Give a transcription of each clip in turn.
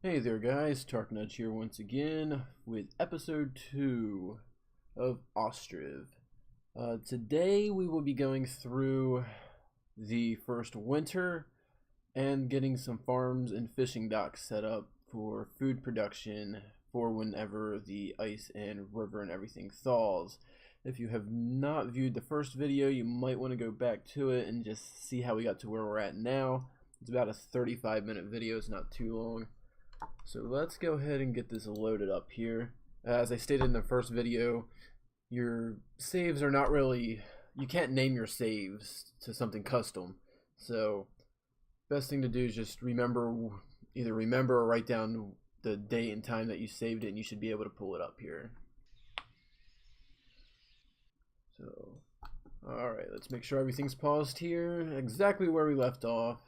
Hey there guys, Tarknuj here once again with episode 2 of Ostriv. Today we will be going through the first winter and getting some farms and fishing docks set up for food production for whenever the ice and river and everything thaws. If you have not viewed the first video, you might want to go back to it and just see how we got to where we're at now. It's about a 35-minute video, it's not too long. So let's go ahead and get this loaded up here. As I stated in the first video, your saves are not really, you can't name your saves to something custom. So best thing to do is just either remember or write down the date and time that you saved it, and you should be able to pull it up here. So alright, let's make sure everything's paused here, exactly where we left off.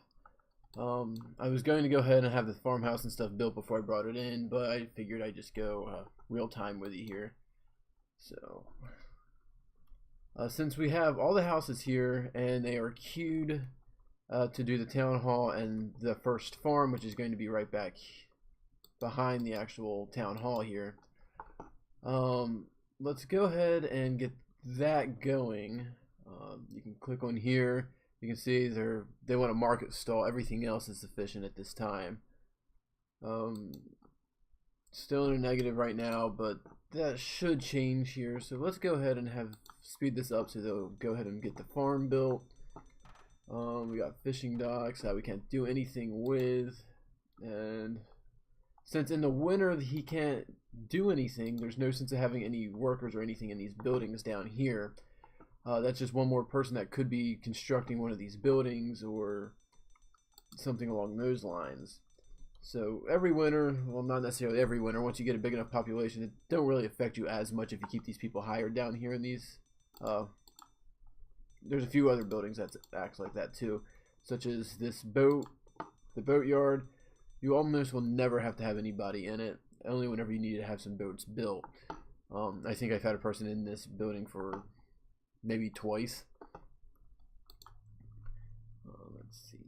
I was going to go ahead and have the farmhouse and stuff built before I brought it in, but I figured I'd just go real time with you here. So since we have all the houses here and they are queued to do the town hall and the first farm, which is going to be right back behind the actual town hall here, let's go ahead and get that going. You can click on here. You can see they want to market stall. Everything else is sufficient at this time. Still in a negative right now, but that should change here. So let's go ahead and speed this up so they'll go ahead and get the farm built. We got fishing docks that we can't do anything with, and since in the winter he can't do anything, there's no sense of having any workers or anything in these buildings down here. That's just one more person that could be constructing one of these buildings or something along those lines. So every winter, well, not necessarily every winter, once you get a big enough population, it don't really affect you as much if you keep these people hired down here in these. There's a few other buildings that act like that too, such as this boat, the boatyard. You almost will never have to have anybody in it, only whenever you need to have some boats built. I think I've had a person in this building for maybe twice. Let's see.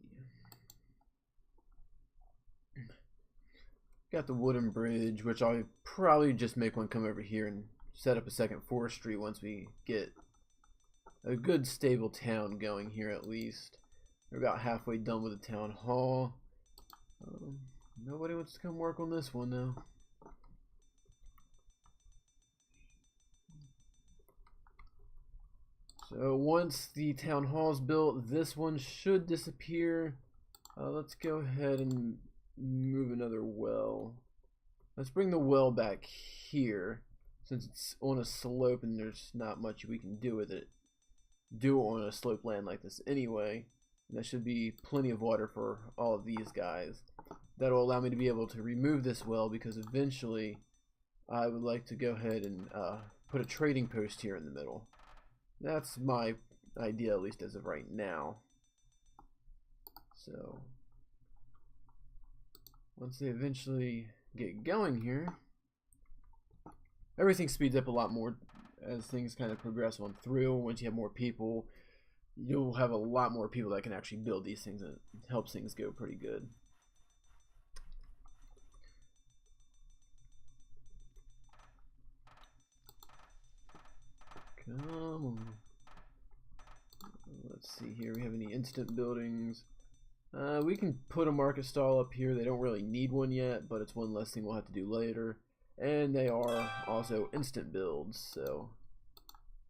Got the wooden bridge, which I'll probably just make one come over here and set up a second forestry once we get a good stable town going here at least. We're about halfway done with the town hall. Nobody wants to come work on this one though. So once the town hall is built, this one should disappear. Let's go ahead and move another well. Let's bring the well back here, since it's on a slope and there's not much we can do with it. Do it on a slope land like this anyway. And there should be plenty of water for all of these guys. That'll allow me to be able to remove this well, because eventually I would like to go ahead and put a trading post here in the middle. That's my idea, at least as of right now. So once they eventually get going here, everything speeds up a lot more as things kind of progress on through. Once you have more people, you'll have a lot more people that can actually build these things, and it helps things go pretty good. Come on. Let's see here. We have any instant buildings? We can put a market stall up here. They don't really need one yet, but it's one less thing we'll have to do later. And they are also instant builds. So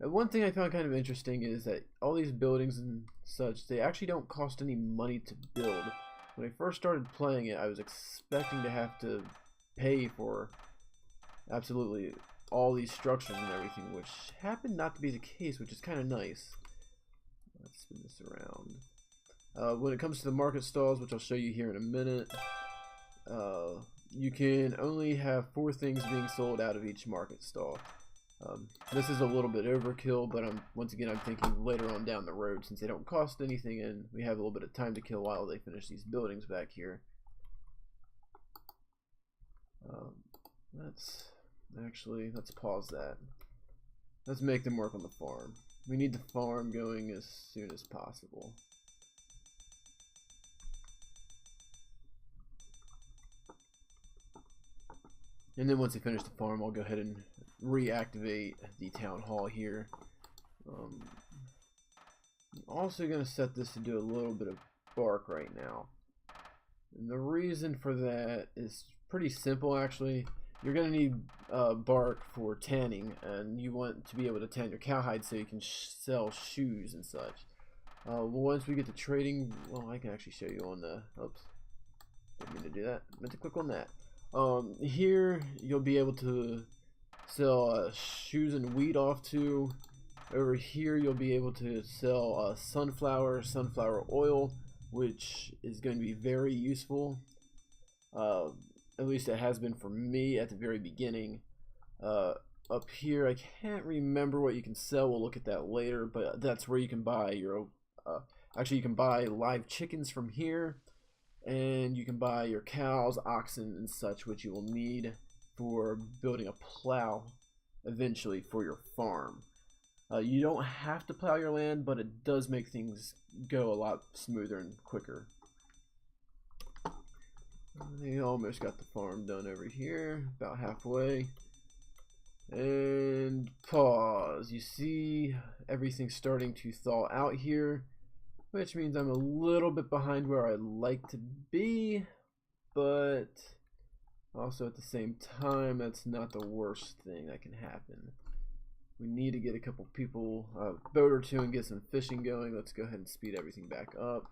one thing I found kind of interesting is that all these buildings and such, they actually don't cost any money to build. When I first started playing it, I was expecting to have to pay for absolutely all these structures and everything, which happened not to be the case, which is kind of nice. Let's spin this around. When it comes to the market stalls, which I'll show you here in a minute, you can only have 4 things being sold out of each market stall. This is a little bit overkill, but once again, I'm thinking later on down the road, since they don't cost anything and we have a little bit of time to kill while they finish these buildings back here. Let's pause that. Let's make them work on the farm. We need the farm going as soon as possible. And then once they finish the farm, I'll go ahead and reactivate the town hall here. I'm also going to set this to do a little bit of bark right now. And the reason for that is pretty simple, actually. You're going to need bark for tanning, and you want to be able to tan your cowhide so you can sell shoes and such. Once we get to trading, well, I can actually show you on the, oops, didn't mean to do that, meant to click on that. Here you'll be able to sell shoes and wheat off to. Over here you'll be able to sell sunflower oil, which is going to be very useful. At least it has been for me at the very beginning. Up here I can't remember what you can sell, we'll look at that later, but that's where you can buy your actually you can buy live chickens from here, and you can buy your cows, oxen, and such, which you will need for building a plow eventually for your farm. You don't have to plow your land, but it does make things go a lot smoother and quicker. They almost got the farm done over here, about halfway. And pause. You see everything's starting to thaw out here, which means I'm a little bit behind where I'd like to be, but also at the same time, that's not the worst thing that can happen. We need to get a couple people, a boat or two, and get some fishing going. Let's go ahead and speed everything back up.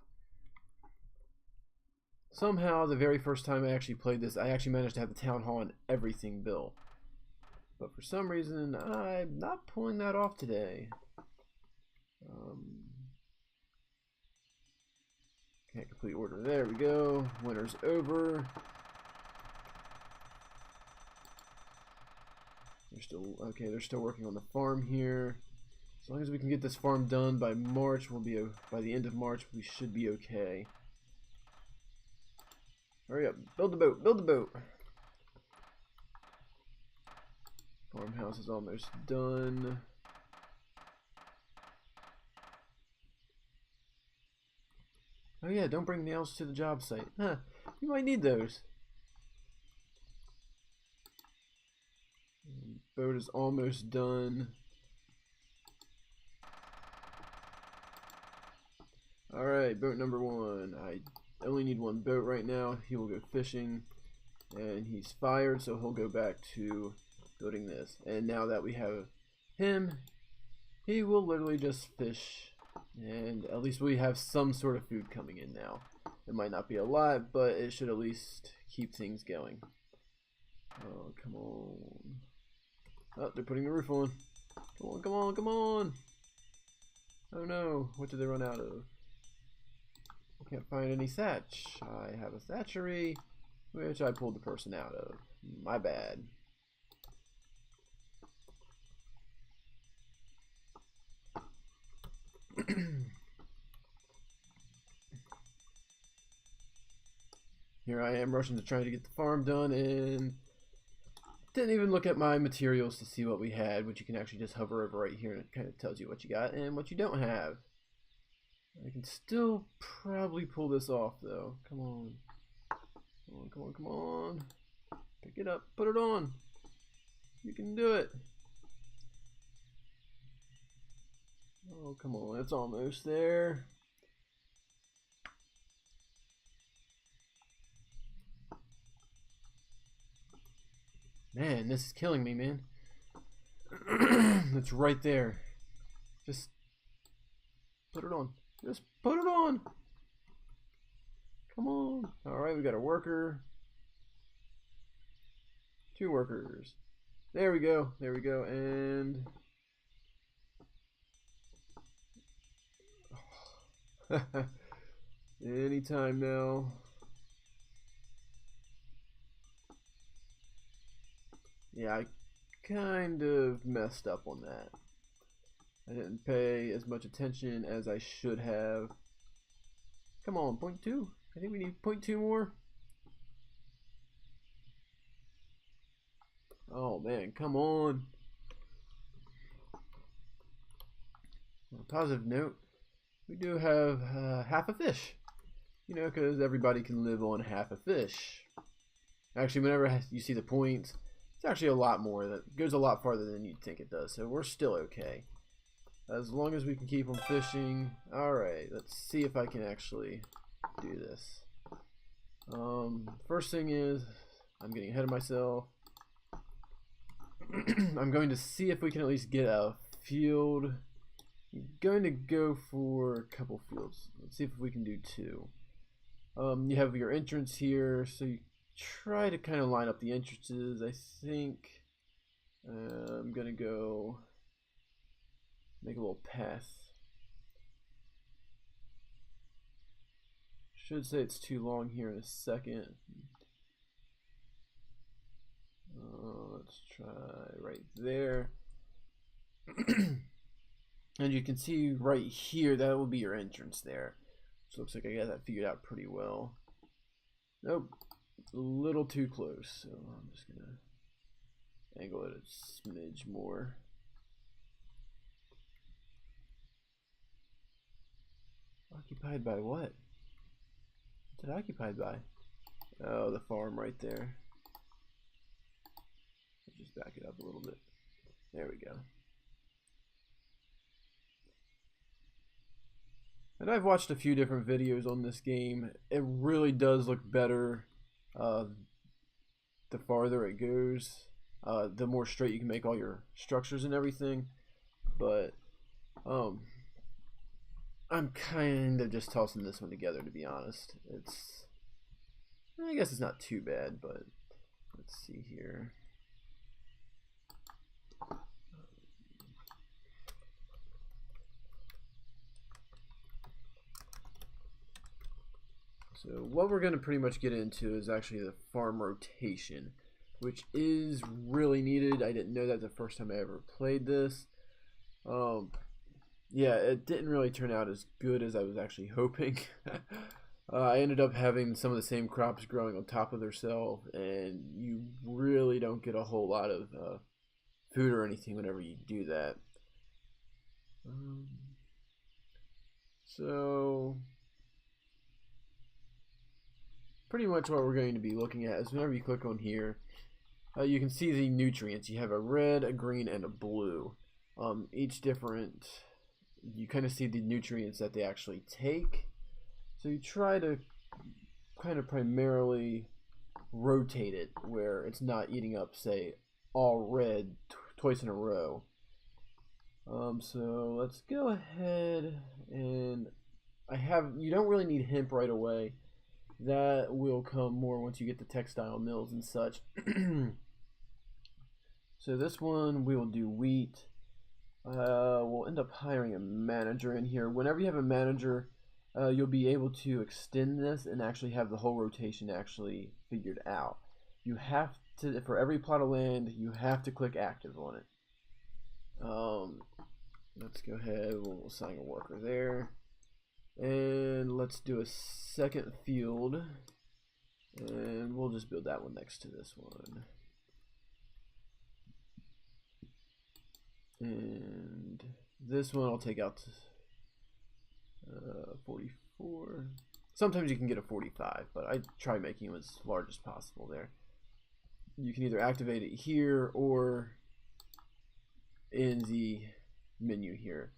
Somehow, the very first time I actually played this, I actually managed to have the town hall and everything built. But for some reason, I'm not pulling that off today. Can't complete order. There we go. Winter's over. They're still okay. They're still working on the farm here. As long as we can get this farm done by March, we'll be by the end of March. We should be okay. Hurry up! Build the boat! Build the boat! Farmhouse is almost done. Oh yeah, don't bring nails to the job site. Huh, you might need those. Boat is almost done. Alright, boat number 1. I only need one boat right now. He will go fishing, and he's fired, so he'll go back to building this. And now that we have him, he will literally just fish, and at least we have some sort of food coming in now. It might not be a lot, but it should at least keep things going. Oh, come on. Oh, they're putting the roof on. Come on, come on, come on. Oh no, what did they run out of? I can't find any thatch. I have a thatchery, which I pulled the person out of. My bad. Here I am rushing to try to get the farm done, and didn't even look at my materials to see what we had, which you can actually just hover over right here and it kind of tells you what you got and what you don't have. I can still probably pull this off though. Come on. Come on, come on, come on. Pick it up, put it on. You can do it. Oh, come on, it's almost there. Man, this is killing me, man. It's right there. Just put it on. Just put it on. Come on. Alright, we got a worker. 2 workers. There we go. There we go. And anytime now. Yeah, I kind of messed up on that. I didn't pay as much attention as I should have. Come on, 0.2. I think we need 0.2 more. Oh man, come on. On a positive note, we do have half a fish. You know, because everybody can live on half a fish. Actually, whenever you see the points, It's actually a lot more. That goes a lot farther than you'd think it does. So we're still okay. As long as we can keep them fishing. Alright, let's see if I can actually do this. First thing is, I'm getting ahead of myself. I'm going to see if we can at least get a field. I'm going to go for a couple fields. Let's see if we can do 2. You have your entrance here, so you try to kind of line up the entrances. I think I'm going to go make a little path. Should say it's too long here in a second. Let's try right there. And you can see right here, that will be your entrance there. Which looks like I got that figured out pretty well. Nope, a little too close. So I'm just gonna angle it a smidge more. Occupied by what? What's it occupied by? Oh, the farm right there. Let's just back it up a little bit. There we go. And I've watched a few different videos on this game. It really does look better the farther it goes. The more straight you can make all your structures and everything. But I'm kind of just tossing this one together, to be honest. I guess it's not too bad, but let's see here. So what we're going to pretty much get into is actually the farm rotation, which is really needed. I didn't know that the first time I ever played this. Yeah, it didn't really turn out as good as I was actually hoping. I ended up having some of the same crops growing on top of themselves, and you really don't get a whole lot of food or anything whenever you do that. So pretty much what we're going to be looking at is whenever you click on here, you can see the nutrients. You have a red, a green, and a blue. Each different, you kind of see the nutrients that they actually take. So you try to kind of primarily rotate it where it's not eating up, say, all red twice in a row. So let's go ahead and you don't really need hemp right away. That will come more once you get the textile mills and such. So this one we will do wheat. We'll end up hiring a manager in here. Whenever you have a manager, you'll be able to extend this and actually have the whole rotation actually figured out. You have to, for every plot of land, you have to click active on it. Let's go ahead, we'll assign a worker there. And let's do a second field. And we'll just build that one next to this one. And this one I'll take out to 44. Sometimes you can get a 45, but I try making them as large as possible there. You can either activate it here or in the menu here.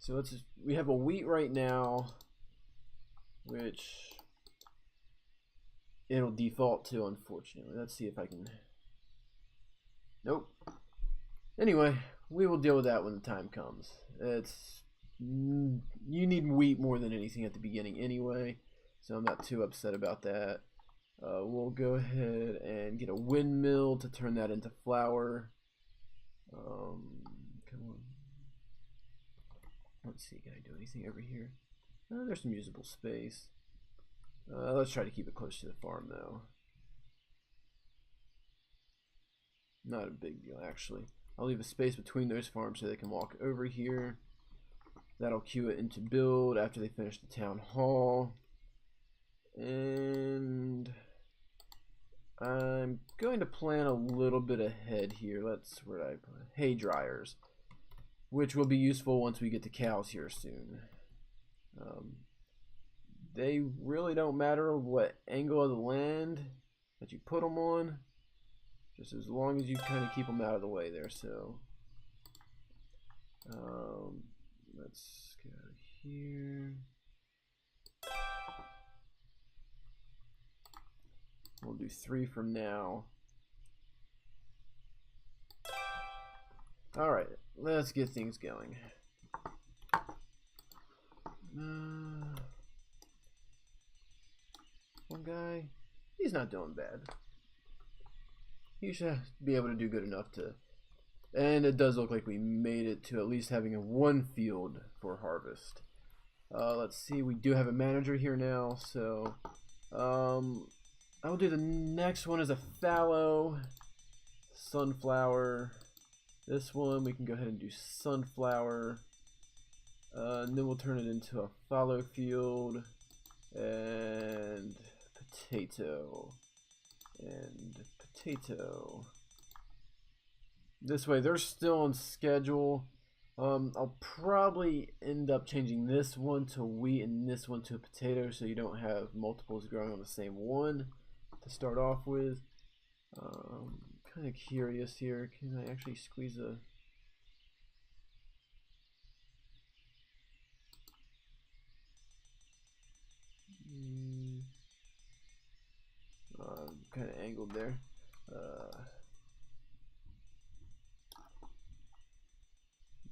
So we have a wheat right now, which it'll default to, unfortunately. Let's see if I can. Nope. Anyway, we will deal with that when the time comes. You need wheat more than anything at the beginning anyway, so I'm not too upset about that. We'll go ahead and get a windmill to turn that into flour. Come on. Let's see, can I do anything over here? There's some usable space. Let's try to keep it close to the farm though. Not a big deal actually. I'll leave a space between those farms so they can walk over here. That'll cue it into build after they finish the town hall. And I'm going to plan a little bit ahead here. Where did I put hay dryers, which will be useful once we get the cows here soon. They really don't matter what angle of the land that you put them on. just as long as you kind of keep them out of the way there. So let's go here. We'll do 3 from now. All right, let's get things going. One guy, he's not doing bad. He should be able to do good enough to, and it does look like we made it to at least having a 1 field for harvest. Let's see, we do have a manager here now, so I'll do the next one as a fallow sunflower. This one we can go ahead and do sunflower, and then we'll turn it into a fallow field and potato and potato. This way they're still on schedule. I'll probably end up changing this one to wheat and this one to a potato, so you don't have multiples growing on the same one to start off with. Kind of curious here. Can I actually squeeze a... kind of angled there.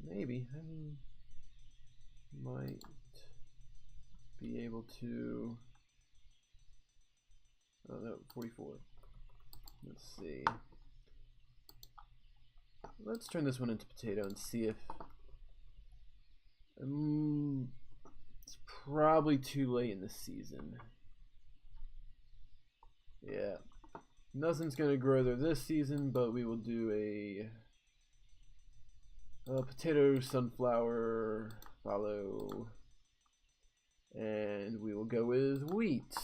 Maybe I might be able to. Oh no, 44. Let's see. Let's turn this one into potato and see if it's probably too late in the season. Yeah, nothing's gonna grow there this season, but we will do a potato, sunflower, fallow, and we will go with wheat.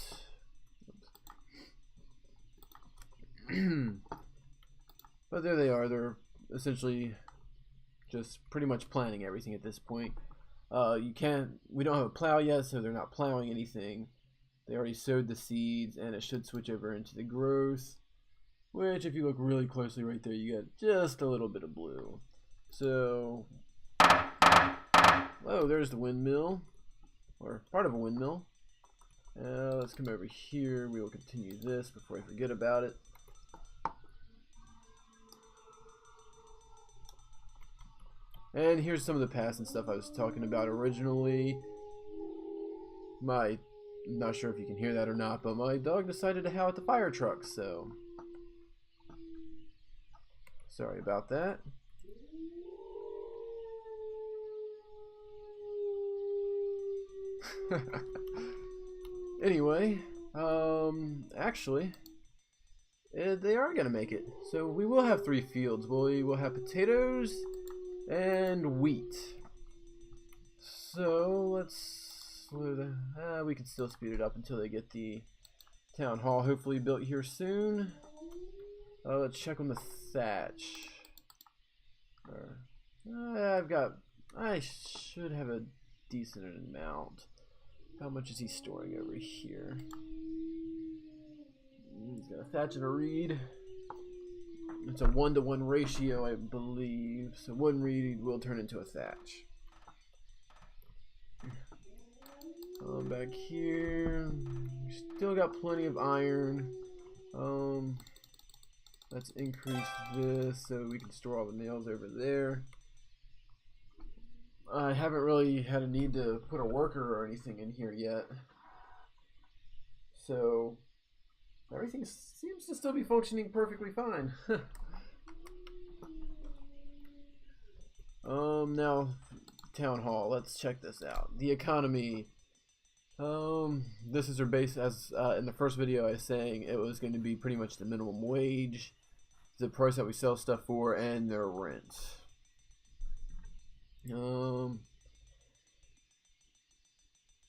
But there they are. They're essentially just pretty much planting everything at this point. We don't have a plow yet, so they're not plowing anything. They already sowed the seeds, and it should switch over into the growth, which if you look really closely right there, you get just a little bit of blue. So, oh, there's the windmill, or part of a windmill. Let's come over here. We will continue this before I forget about it. And here's some of the passing stuff I was talking about originally. Not sure if you can hear that or not, but my dog decided to howl at the fire truck, so sorry about that. Anyway, actually, they are gonna make it. So we will have 3 fields. We will have potatoes and wheat. So let's we can still speed it up until they get the town hall hopefully built here soon. Let's check on the thatch. I should have a decent amount. How much is he storing over here? He's got a thatch and a reed. It's a 1-to-1 ratio, I believe. So 1 reed will turn into a thatch. Back here, we still got plenty of iron. Let's increase this so we can store all the nails over there. I haven't really had a need to put a worker or anything in here yet, so everything seems to still be functioning perfectly fine. Now town hall. Let's check this out. The economy. This is their base. As in the first video, I was saying it was going to be pretty much the minimum wage, the price that we sell stuff for, and their rent.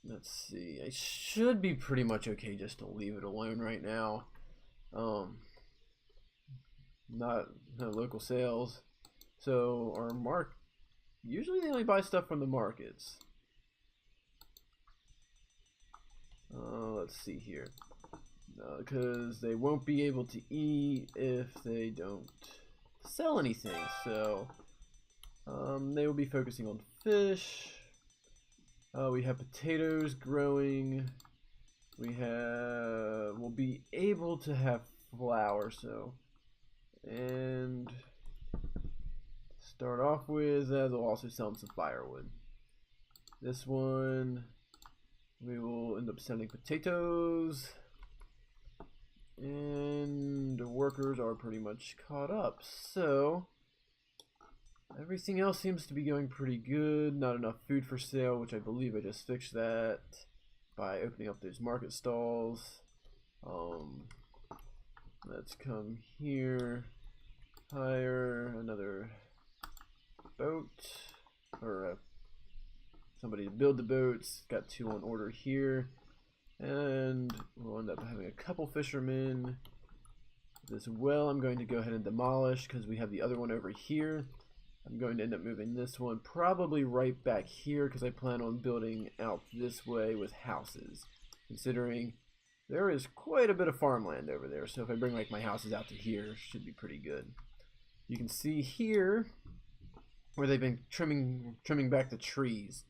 Let's see. I should be pretty much okay just to leave it alone right now. Not local sales. So our usually they only buy stuff from the markets. Let's see here. because they won't be able to eat if they don't sell anything. So they will be focusing on fish. We have potatoes growing. We'll be able to have flour. So, and start off with, they'll also sell some firewood. This one, we will end up selling potatoes. And the workers are pretty much caught up. So, everything else seems to be going pretty good. Not enough food for sale, which I believe I just fixed that by opening up those market stalls. Let's come here, hire another boat, or somebody to build the boats. Got 2 on order here, and we'll end up having a couple fishermen. This well I'm going to go ahead and demolish because we have the other one over here. I'm going to end up moving this one probably right back here because I plan on building out this way with houses, considering there is quite a bit of farmland over there. So if I bring like my houses out to here, it should be pretty good. You can see here where they've been trimming back the trees.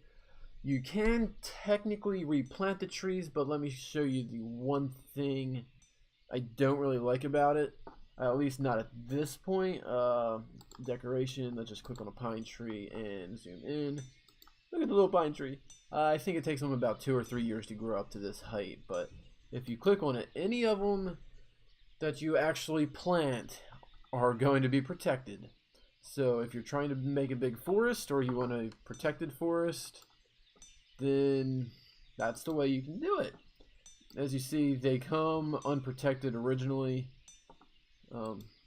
You can technically replant the trees, but let me show you the one thing I don't really like about it. At least not at this point. Decoration, let's just click on a pine tree and zoom in. Look at the little pine tree. I think it takes them about 2 or 3 years to grow up to this height, but if you click on it, any of them that you actually plant are going to be protected. So if you're trying to make a big forest or you want a protected forest, then that's the way you can do it. As you see, they come unprotected originally.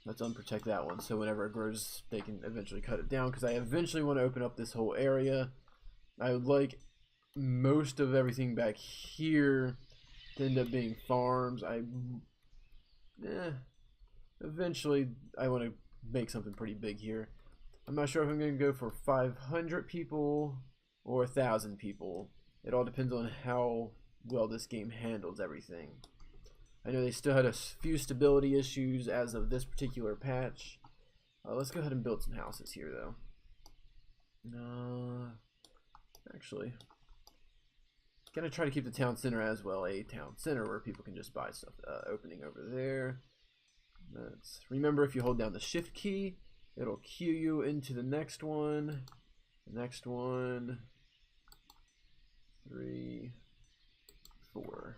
Let's unprotect that one, so whenever it grows they can eventually cut it down, because I eventually want to open up this whole area. I would like most of everything back here to end up being farms. Eventually I want to make something pretty big here. I'm not sure if I'm going to go for 500 people or 1,000 people. It all depends on how well this game handles everything. I know they still had a few stability issues as of this particular patch. Let's go ahead and build some houses here, though. Actually, gonna try to keep the town center as well, a town center where people can just buy stuff. Opening over there. Let's remember, if you hold down the shift key, it'll queue you into the next one. The next one. 3, 4.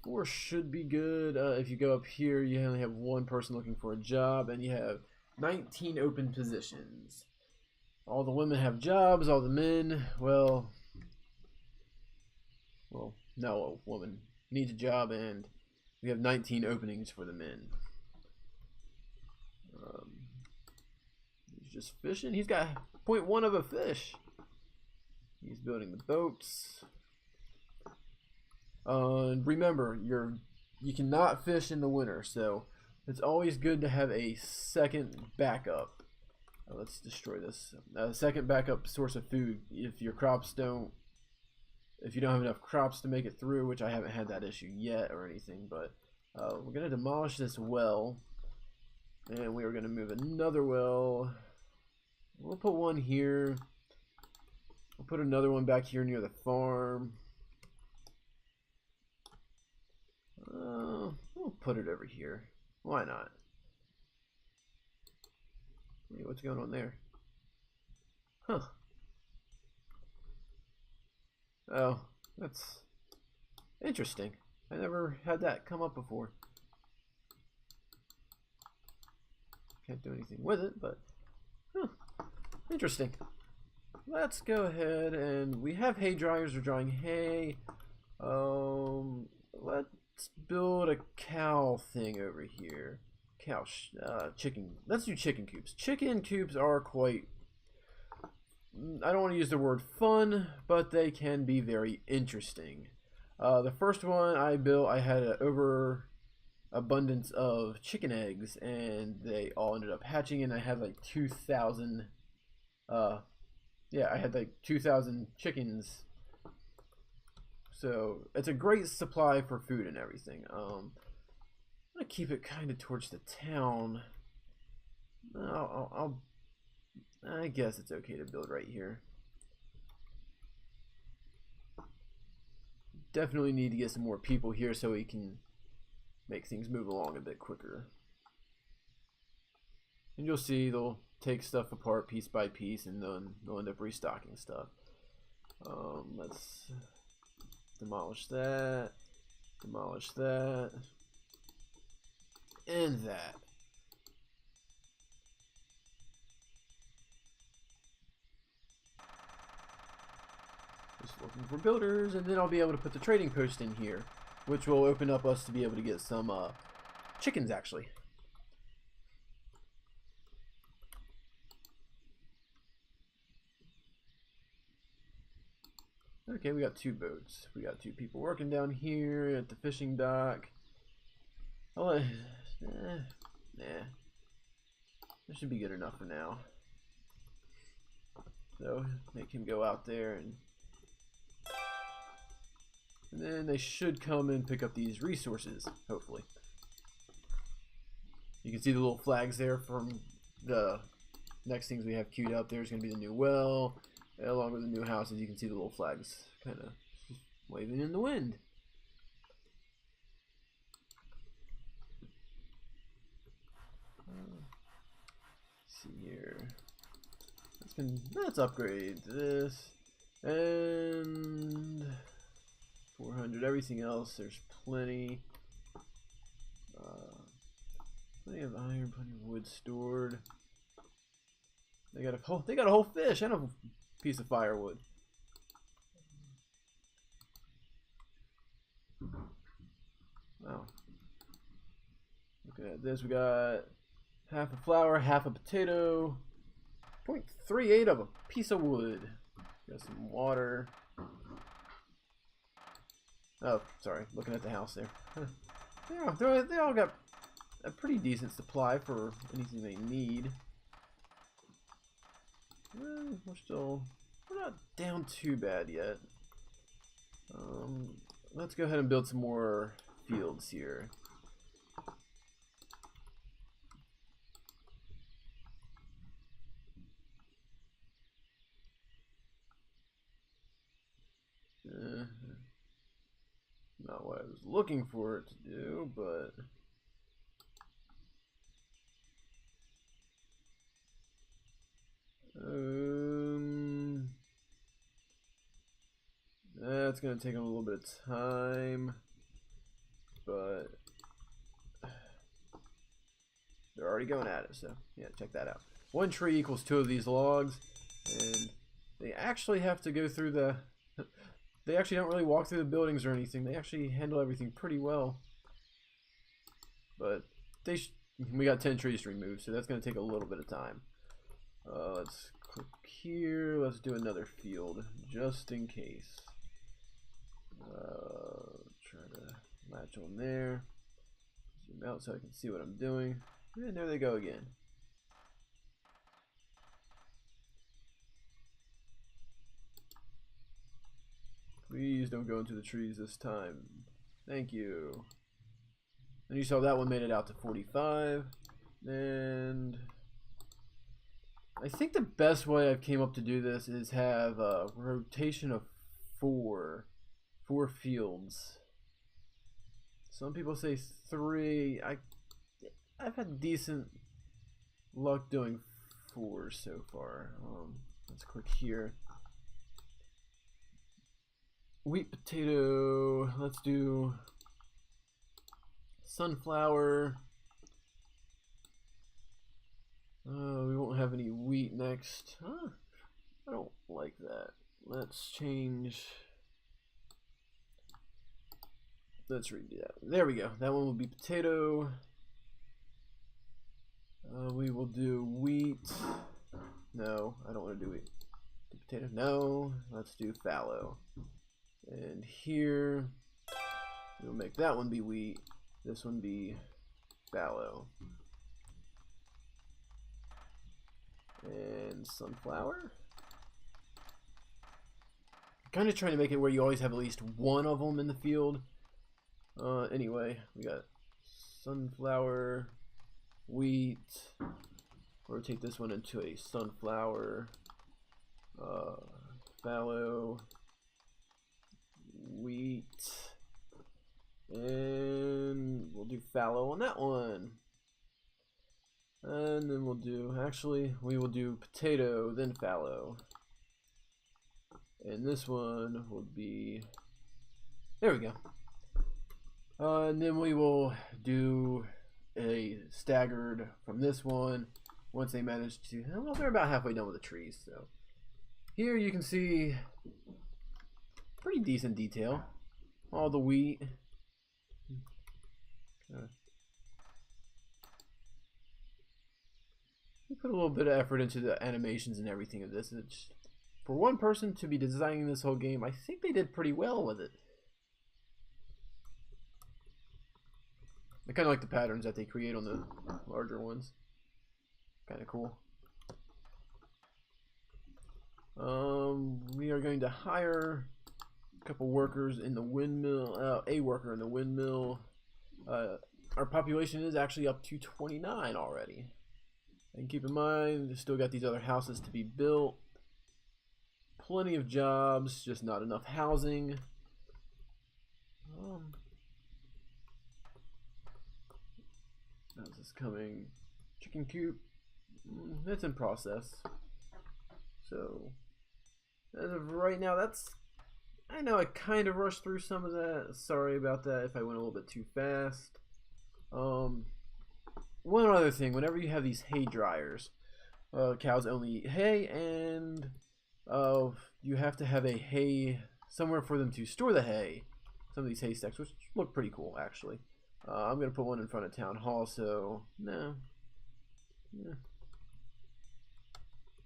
4 should be good. If you go up here, you only have 1 person looking for a job, and you have 19 open positions. All the women have jobs, all the men, well, no, a woman needs a job, and we have 19 openings for the men. He's just fishing. He's got 0.1 of a fish. He's building the boats. Remember, you cannot fish in the winter, so it's always good to have a second backup. Let's destroy this. Second backup source of food if you don't have enough crops to make it through, which I haven't had that issue yet or anything. But we're gonna demolish this well, and we are gonna move another well. We'll put one here. We'll put another one back here near the farm. We'll put it over here. Why not? Hey, what's going on there? Huh. Oh, that's interesting. I never had that come up before. Can't do anything with it, but interesting. Let's go ahead, and we have hay dryers. We're drying hay. Let's build a cow thing over here. Chicken. Let's do chicken coops. Chicken coops are quite, I don't want to use the word fun, but they can be very interesting. The first one I built, I had an overabundance of chicken eggs, and they all ended up hatching, and I had like 2,000. Yeah, I had like 2,000 chickens. So it's a great supply for food and everything. I'm gonna keep it kind of towards the town. I guess it's okay to build right here. Definitely need to get some more people here so we can make things move along a bit quicker. And you'll see they'll take stuff apart piece by piece, and then they'll end up restocking stuff. Let's demolish that, and that. Just looking for builders, and then I'll be able to put the trading post in here, which will open up us to be able to get some chickens actually. Okay, we got 2 boats. We got 2 people working down here at the fishing dock. Oh, nah. This should be good enough for now. So, make him go out there, and then they should come and pick up these resources, hopefully. You can see the little flags there from the next things we have queued up. There's going to be the new well, along with the new houses. You can see the little flags kind of waving in the wind. Let's see here. Let's upgrade this, and 400. Everything else, there's plenty. Plenty of iron, plenty of wood stored. They got a whole fish and a piece of firewood. Wow. Looking at this, we got half a flour, half a potato, 0.38 of a piece of wood. Got some water. Oh, sorry, looking at the house there. They all got a pretty decent supply for anything they need. We're not down too bad yet. Let's go ahead and build some more fields here. Not what I was looking for it to do, but that's gonna take a little bit of time, but they're already going at it, so yeah, check that out. 1 tree equals 2 of these logs, and they actually have to go through the they actually don't really walk through the buildings or anything. They actually handle everything pretty well, but we got 10 trees to remove, so that's going to take a little bit of time. Let's click here. Let's do another field just in case. Try to latch on there. Zoom out so I can see what I'm doing. And there they go again. Please don't go into the trees this time. Thank you. And you saw that one made it out to 45. And I think the best way I've came up to do this is have a rotation of 4 fields. Some people say 3. I've had decent luck doing 4 so far. Let's click here. Wheat, potato. Let's do sunflower. We won't have any wheat next. Huh? I don't like that. Let's change. Let's redo that. There we go. That one will be potato. We will do wheat. No, I don't want to do wheat. Do potato. No, let's do fallow. And here, we'll make that one be wheat. This one be fallow. And sunflower. kind of trying to make it where you always have at least one of them in the field. Anyway, we got sunflower, wheat. Rotate this one into a sunflower, fallow, wheat, and we'll do fallow on that one. And then we'll do, actually, we will do potato, then fallow. And this one will be, there we go. And then we will do a staggered from this one once they manage to, well, they're about halfway done with the trees. So here you can see pretty decent detail. All the wheat. We put a little bit of effort into the animations and everything of this. It's, for one person to be designing this whole game, I think they did pretty well with it. I kind of like the patterns that they create on the larger ones. Kind of cool. We are going to hire a couple workers in the windmill, a worker in the windmill. Our population is actually up to 29 already. And keep in mind, we've still got these other houses to be built. Plenty of jobs, just not enough housing. How's this coming? Chicken coop. That's in process. So, as of right now, that's... I know I kind of rushed through some of that. Sorry about that if I went a little bit too fast. One other thing, whenever you have these hay dryers, cows only eat hay, and you have to have a hay somewhere for them to store the hay. Some of these hay stacks, which look pretty cool, actually. I'm going to put one in front of Town Hall, so no. Yeah.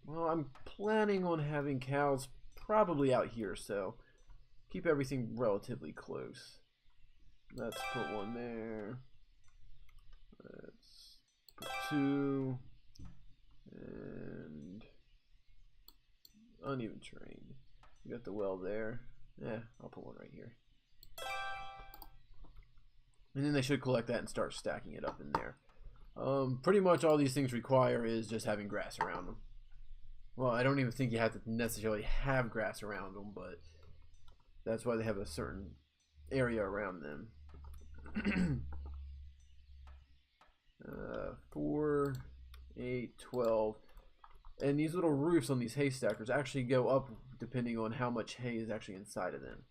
Well, I'm planning on having cows probably out here, so keep everything relatively close. Let's put one there. Let's put two. And uneven terrain. We got the well there. Yeah, I'll put one right here. And then they should collect that and start stacking it up in there. Pretty much all these things require is just having grass around them. Well, I don't even think you have to necessarily have grass around them, but that's why they have a certain area around them. 4, 8, 12. And these little roofs on these hay stackers actually go up depending on how much hay is actually inside of them.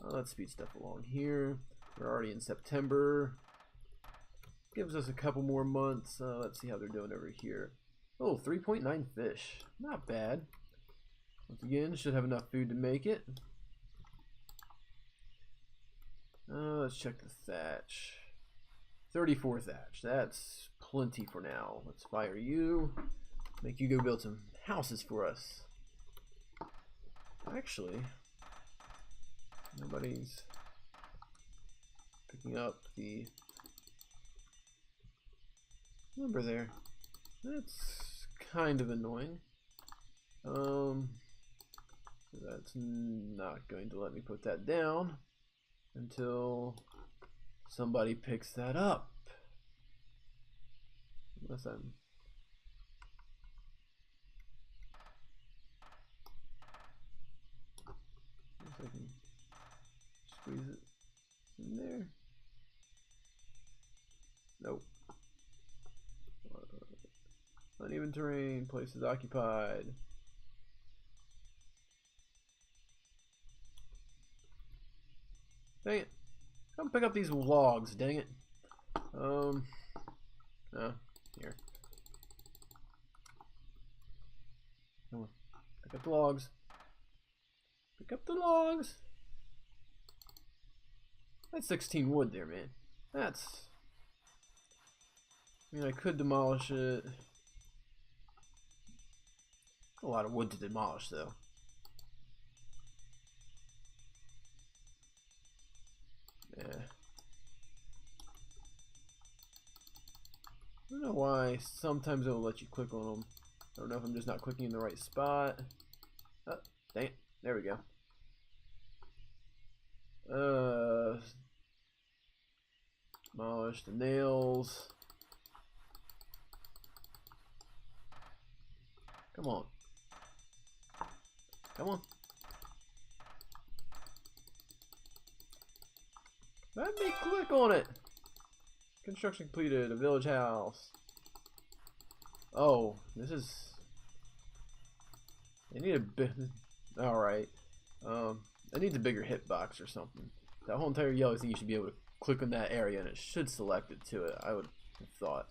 Let's speed stuff along here. We're already in September. Gives us a couple more months. Let's see how they're doing over here. Oh, 3.9 fish. Not bad. Once again, should have enough food to make it. Let's check the thatch. 34 thatch. That's plenty for now. Let's fire you. Make you go build some houses for us. Actually, nobody's picking up the number there. That's kind of annoying. That's not going to let me put that down until somebody picks that up. Unless I can squeeze it in there. Nope. Uneven terrain, places occupied. Dang it. Come pick up these logs, dang it. Here. Come on. Pick up the logs. Pick up the logs. That's 16 wood there, man. That's... I mean, I could demolish it. A lot of wood to demolish, though. Yeah. I don't know why sometimes it'll let you click on them. I don't know if I'm just not clicking in the right spot. Oh, dang it. There we go. Demolish the nails. Come on. Come on. Let me click on it. Construction completed. A village house. Oh, this is. I need a bit. All right. I need a bigger hitbox or something. That whole entire yellow thing, you should be able to click on that area and it should select it to it. I would have thought.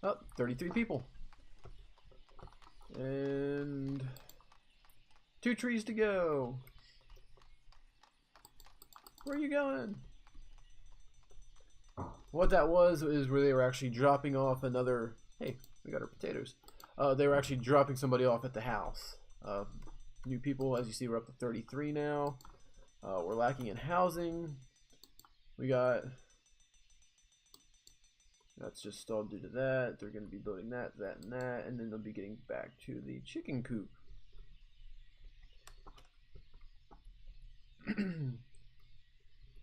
Oh, 33 people. And 2 trees to go. Where are you going? What that was is where they were actually dropping off another. Hey, we got our potatoes. They were actually dropping somebody off at the house. New people, as you see, we're up to 33 now. We're lacking in housing. We got. That's just all due to that. They're going to be building that, and then they'll be getting back to the chicken coop.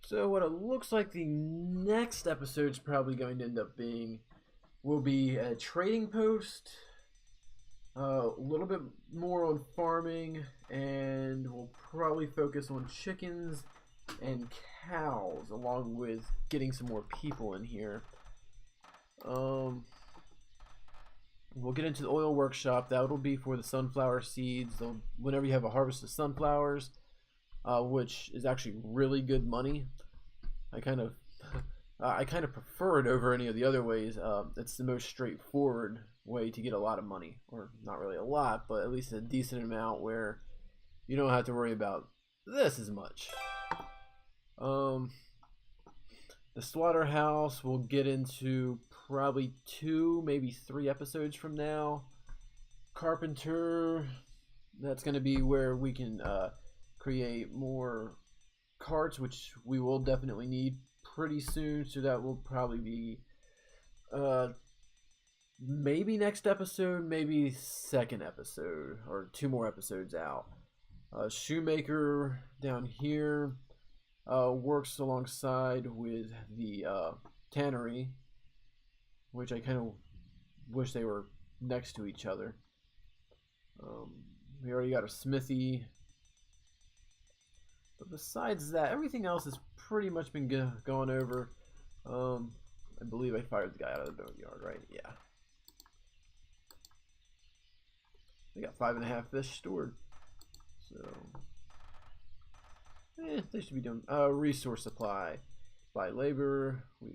So what it looks like the next episode's probably going to end up being will be a trading post, a little bit more on farming, and we'll probably focus on chickens and cows along with getting some more people in here. We'll get into the oil workshop. That'll be for the sunflower seeds. Whenever you have a harvest of sunflowers, which is actually really good money. I kind of prefer it over any of the other ways. It's the most straightforward way to get a lot of money, or not really a lot, but at least a decent amount where you don't have to worry about this as much. The slaughterhouse we'll get into probably 2, maybe 3 episodes from now. Carpenter, that's going to be where we can create more carts, which we will definitely need pretty soon. So that will probably be maybe next episode, maybe second episode, or 2 more episodes out. Shoemaker down here works alongside with the tannery, which I kind of wish they were next to each other. We already got a smithy. But besides that, everything else has pretty much been gone over. I believe I fired the guy out of the boneyard, right? Yeah. We got 5.5 fish stored. So, they should be doing resource supply by labor. We're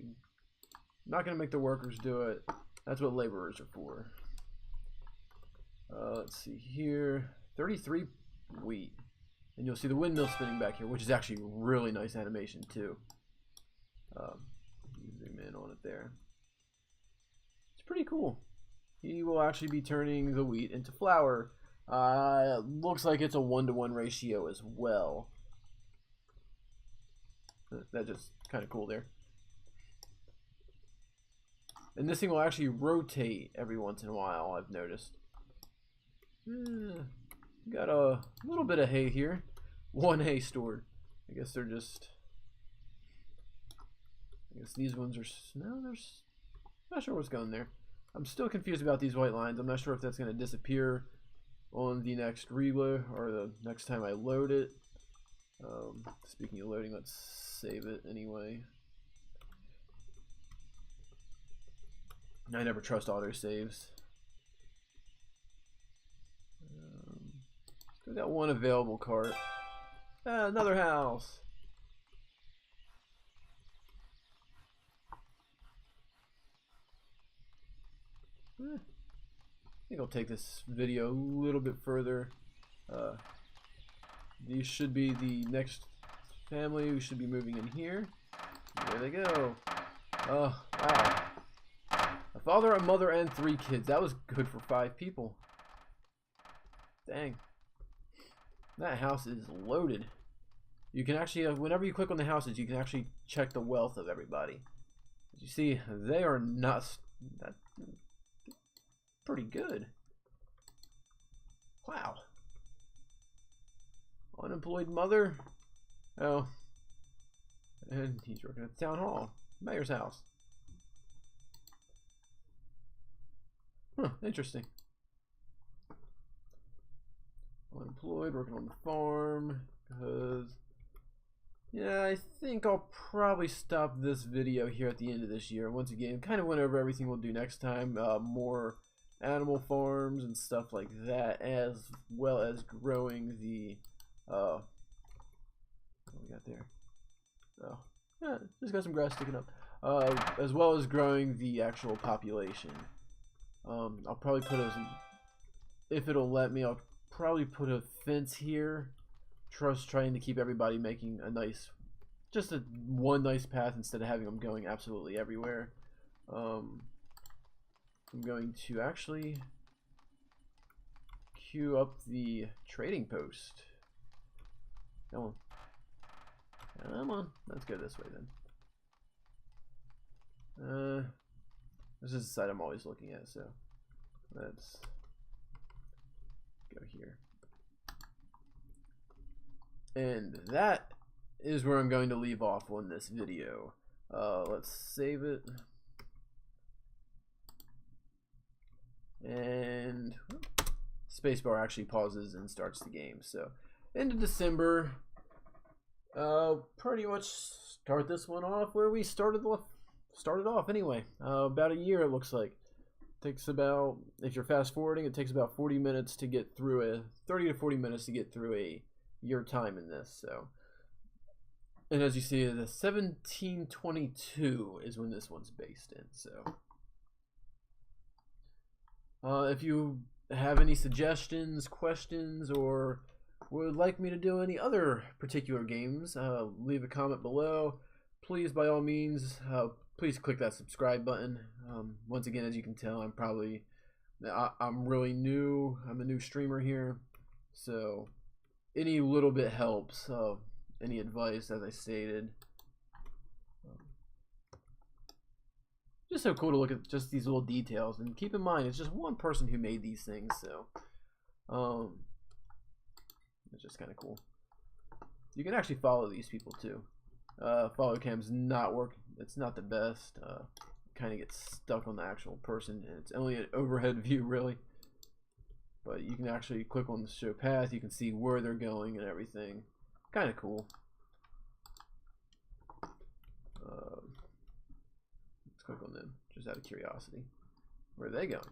not going to make the workers do it. That's what laborers are for. Let's see here. 33 wheat. And you'll see the windmill spinning back here, which is actually really nice animation too. Zoom in on it there. It's pretty cool. He will actually be turning the wheat into flour. Looks like it's a 1-to-1 ratio as well. That's just kind of cool there. And this thing will actually rotate every once in a while, I've noticed. Got a little bit of hay here. 1 hay stored. I guess they're just. I guess these ones are. No, there's. Not sure what's going there. I'm still confused about these white lines. I'm not sure if that's going to disappear on the next reload or the next time I load it. Speaking of loading, let's save it anyway. I never trust autosaves. We got 1 available cart. Another house. I think I'll take this video a little bit further. These should be the next family who should be moving in here. There they go. Oh, wow. A father, a mother, and 3 kids. That was good for 5 people. Dang. That house is loaded. You can actually, whenever you click on the houses, you can actually check the wealth of everybody. As you see, they are not that pretty good. Wow. Unemployed mother. Oh, And he's working at the town hall, mayor's house. Huh, interesting. Unemployed, working on the farm, because yeah, I think I'll probably stop this video here at the end of this year. Once again, kind of went over everything we'll do next time, more animal farms and stuff like that, as well as growing the what we got there? Oh, yeah, just got some grass sticking up. As well as growing the actual population. I'll probably put if it'll let me, I'll probably put a fence here, trying to keep everybody making a nice, just one nice path instead of having them going absolutely everywhere. I'm going to actually queue up the trading post. Come on. Come on. Let's go this way then. This is the side I'm always looking at, so let's go here. And that is where I'm going to leave off on this video. Let's save it. And spacebar actually pauses and starts the game. So into December, pretty much start this one off where we started off anyway. About a year it looks like. Takes about, if you're fast forwarding, it takes about 40 minutes to get through 30 to 40 minutes to get through your time in this. So, and as you see, the 1722 is when this one's based in. So if you have any suggestions, questions, or would like me to do any other particular games, leave a comment below. Please, by all means, please click that subscribe button. Once again, as you can tell, I'm really new. I'm a new streamer here, so any little bit helps. Any advice, as I stated. Just so cool to look at just these little details, and keep in mind it's just one person who made these things, so it's just kind of cool. You can actually follow these people too. Follow cam's not working. It's not the best. Kind of gets stuck on the actual person, and it's only an overhead view really. But you can actually click on the show path. You can see where they're going and everything. Kind of cool. Let's click on them just out of curiosity. Where are they going?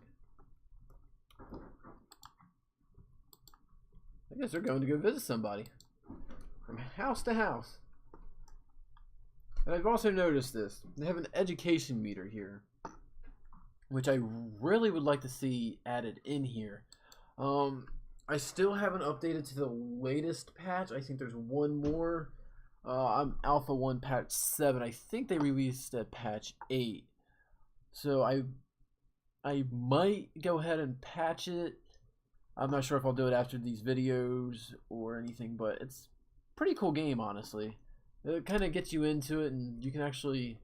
I guess they're going to go visit somebody from house to house. And I've also noticed this. They have an education meter here, which I really would like to see added in here. I still haven't updated to the latest patch. I think there's one more. I'm Alpha 1 patch 7. I think they released at patch 8. So I might go ahead and patch it. I'm not sure if I'll do it after these videos or anything, but it's a pretty cool game, honestly. It kind of gets you into it, and you can actually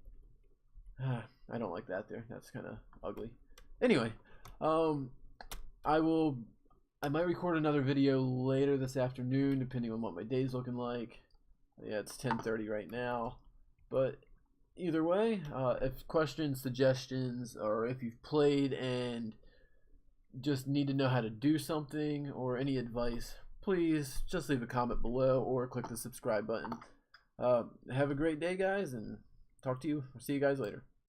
I don't like that there. That's kind of ugly. Anyway, I might record another video later this afternoon, depending on what my day's looking like. Yeah, it's 10:30 right now. But either way, if questions, suggestions, or if you've played and just need to know how to do something or any advice, please just leave a comment below or click the subscribe button. Have a great day, guys, and see you guys later.